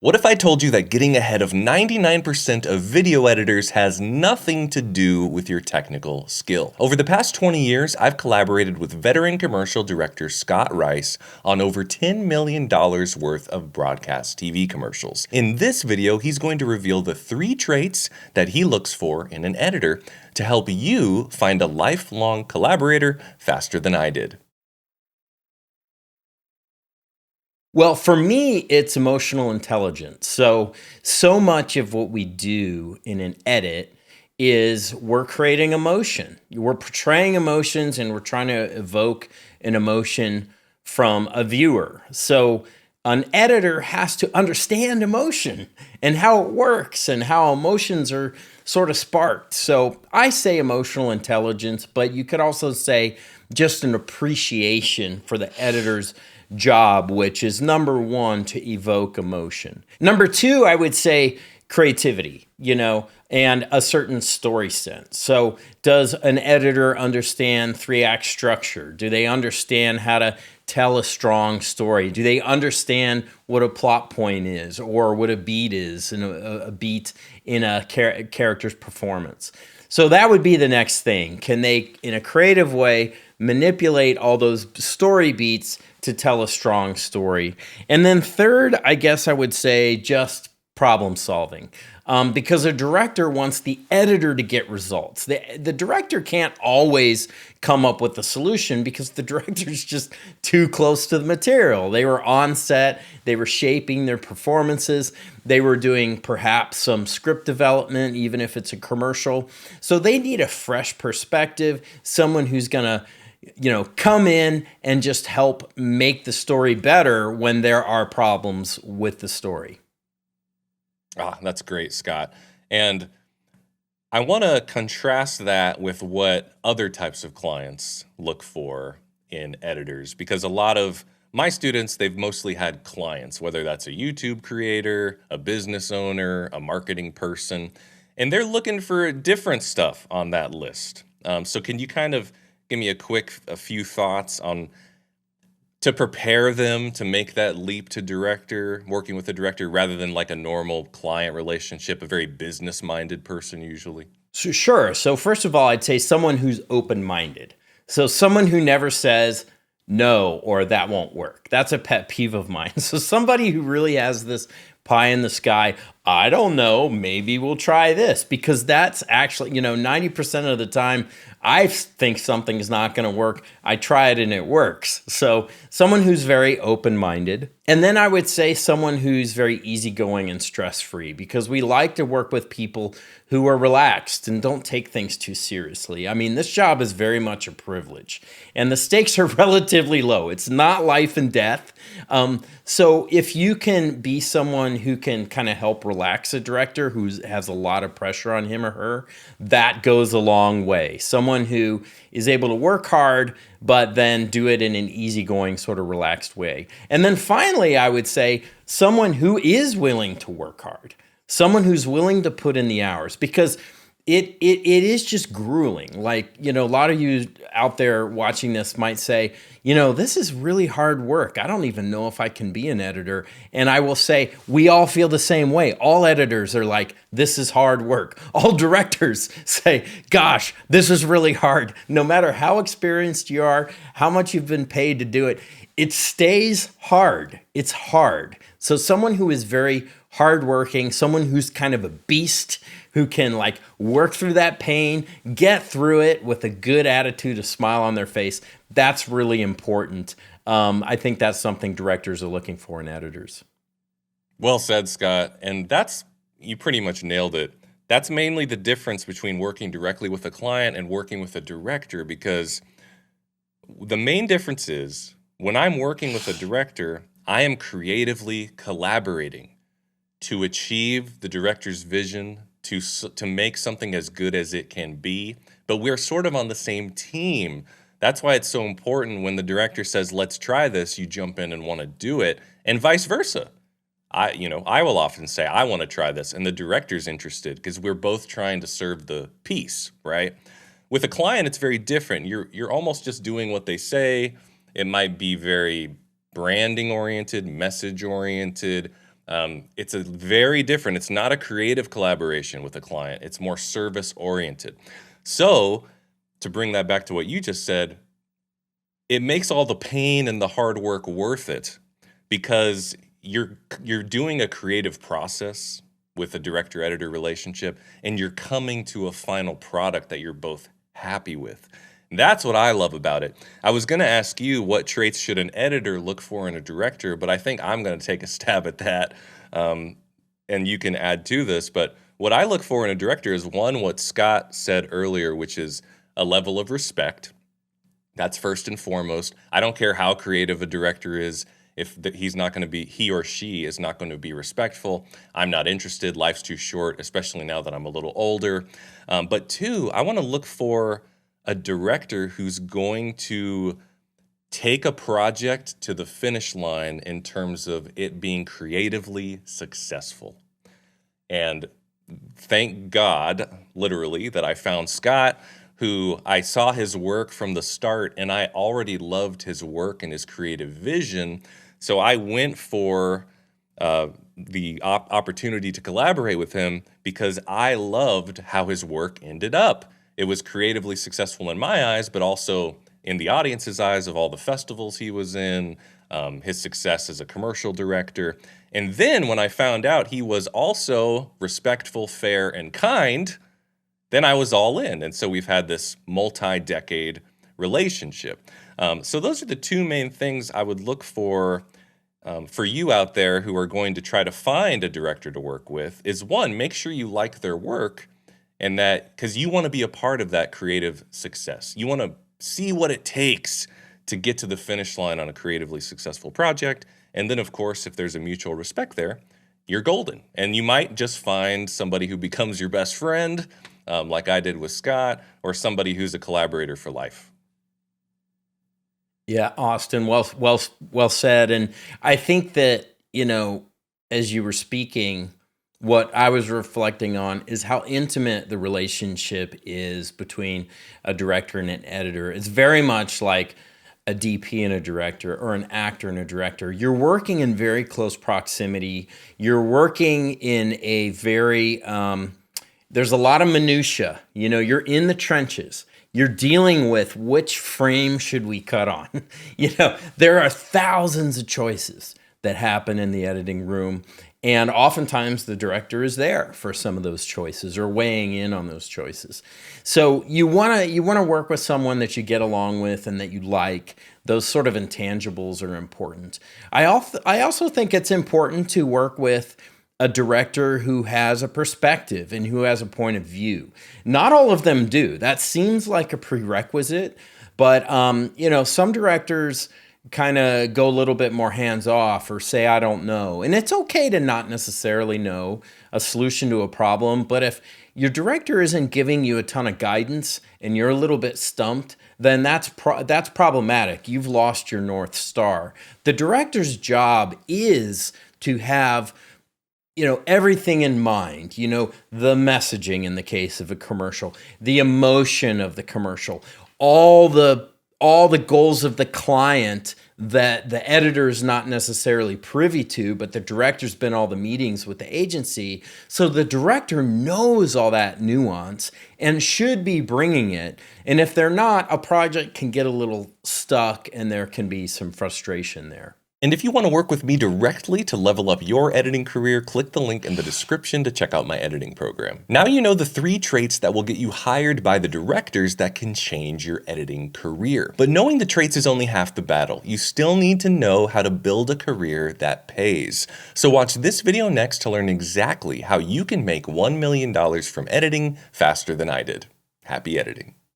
What if I told you that getting ahead of 99% of video editors has nothing to do with your technical skill? Over the past 20 years, I've collaborated with veteran commercial director Scott Rice on over $10 million worth of broadcast TV commercials. In this video, he's going to reveal the 3 traits that he looks for in an editor to help you find a lifelong collaborator faster than I did. Well, for me, it's emotional intelligence. So much of what we do in an edit is we're creating emotion. We're portraying emotions and we're trying to evoke an emotion from a viewer. So an editor has to understand emotion and how it works and how emotions are sort of sparked. So I say emotional intelligence, but you could also say just an appreciation for the editor's job, which is number one, to evoke emotion. Number two, I would say creativity, and a certain story sense. So, does an editor understand 3-act structure? Do they understand how to tell a strong story? Do they understand what a plot point is or what a beat is and a beat in a character's performance? So that would be the next thing. Can they, in a creative way, manipulate all those story beats to tell a strong story? And then third, I guess I would say just problem solving. Because a director wants the editor to get results. The director can't always come up with a solution because the director's just too close to the material. They were on set, they were shaping their performances, they were doing perhaps some script development, even if it's a commercial. So they need a fresh perspective, someone who's gonna come in and just help make the story better when there are problems with the story. That's great, Scott. And I want to contrast that with what other types of clients look for in editors, because a lot of my students, they've mostly had clients, whether that's a YouTube creator, a business owner, a marketing person, and they're looking for different stuff on that list. So can you kind of give me a few thoughts on to prepare them to make that leap to director, working with a director rather than like a normal client relationship, a very business-minded person usually? So sure. So first of all, I'd say someone who's open-minded. So someone who never says no or that won't work. That's a pet peeve of mine. So somebody who really has this pie in the sky, I don't know, maybe we'll try this, because that's actually, 90% of the time I think something is not going to work. I try it and it works. So someone who's very open-minded. And then I would say someone who's very easygoing and stress-free, because we like to work with people who are relaxed and don't take things too seriously. I mean, this job is very much a privilege and the stakes are relatively low. It's not life and death. So if you can be someone who can kind of help relax a director who has a lot of pressure on him or her, that goes a long way. Someone who is able to work hard, but then do it in an easygoing, sort of relaxed way. And then finally, I would say someone who is willing to work hard, someone who's willing to put in the hours, because it is just grueling. Like, a lot of you out there watching this might say, this is really hard work. I don't even know if I can be an editor. And I will say, we all feel the same way. All editors are like, this is hard work. All directors say, gosh, this is really hard. No matter how experienced you are, how much you've been paid to do it, it stays hard. It's hard. So someone who is very hardworking, someone who's kind of a beast, who can work through that pain, get through it with a good attitude, a smile on their face, that's really important. I think that's something directors are looking for in editors. Well said, Scott. And you pretty much nailed it. That's mainly the difference between working directly with a client and working with a director, because the main difference is when I'm working with a director, I am creatively collaborating to achieve the director's vision, to make something as good as it can be, but we're sort of on the same team. That's why it's so important when the director says, let's try this, you jump in and want to do it, and vice versa. I will often say, I want to try this, and the director's interested because we're both trying to serve the piece, right? With a client, it's very different. You're almost just doing what they say. It might be very branding oriented, message oriented. It's a very different, it's not a creative collaboration with a client, it's more service oriented. So to bring that back to what you just said, it makes all the pain and the hard work worth it because you're doing a creative process with a director editor relationship, and you're coming to a final product that you're both happy with. That's what I love about it. I was going to ask you what traits should an editor look for in a director, but I think I'm going to take a stab at that, and you can add to this. But what I look for in a director is, one, what Scott said earlier, which is a level of respect. That's first and foremost. I don't care how creative a director is. If he's not going to be, he or she is not going to be respectful, I'm not interested. Life's too short, especially now that I'm a little older. But two, I want to look for a director who's going to take a project to the finish line in terms of it being creatively successful. And thank God, literally, that I found Scott, who I saw his work from the start, and I already loved his work and his creative vision. So I went for the opportunity to collaborate with him because I loved how his work ended up. It was creatively successful in my eyes, but also in the audience's eyes of all the festivals he was in, his success as a commercial director. And then when I found out he was also respectful, fair, and kind, then I was all in. And so we've had this multi-decade relationship. So those are the two main things I would look for you out there who are going to try to find a director to work with is, one, make sure you like their work, and that because you want to be a part of that creative success. You want to see what it takes to get to the finish line on a creatively successful project. And then, of course, if there's a mutual respect there, you're golden. And you might just find somebody who becomes your best friend, like I did with Scott, or somebody who's a collaborator for life. Yeah, Austin, well said. And I think that, as you were speaking, what I was reflecting on is how intimate the relationship is between a director and an editor. It's very much like a DP and a director, or an actor and a director. You're working in very close proximity. You're working in a very, there's a lot of minutia. You're in the trenches. You're dealing with which frame should we cut on. There are thousands of choices that happen in the editing room. And oftentimes the director is there for some of those choices or weighing in on those choices. So you want to work with someone that you get along with and that you like. Those sort of intangibles are important. I also think it's important to work with a director who has a perspective and who has a point of view. Not all of them do. That seems like a prerequisite, but some directors kind of go a little bit more hands-off or say, I don't know. And it's okay to not necessarily know a solution to a problem, but if your director isn't giving you a ton of guidance and you're a little bit stumped, then that's problematic. You've lost your North Star. The director's job is to have everything in mind, the messaging in the case of a commercial, the emotion of the commercial, all the goals of the client that the editor is not necessarily privy to, but the director's been all the meetings with the agency. So the director knows all that nuance and should be bringing it. And if they're not, a project can get a little stuck and there can be some frustration there. And if you want to work with me directly to level up your editing career, click the link in the description to check out my editing program. Now you know the 3 traits that will get you hired by the directors that can change your editing career. But knowing the traits is only half the battle. You still need to know how to build a career that pays. So watch this video next to learn exactly how you can make $1 million from editing faster than I did. Happy editing.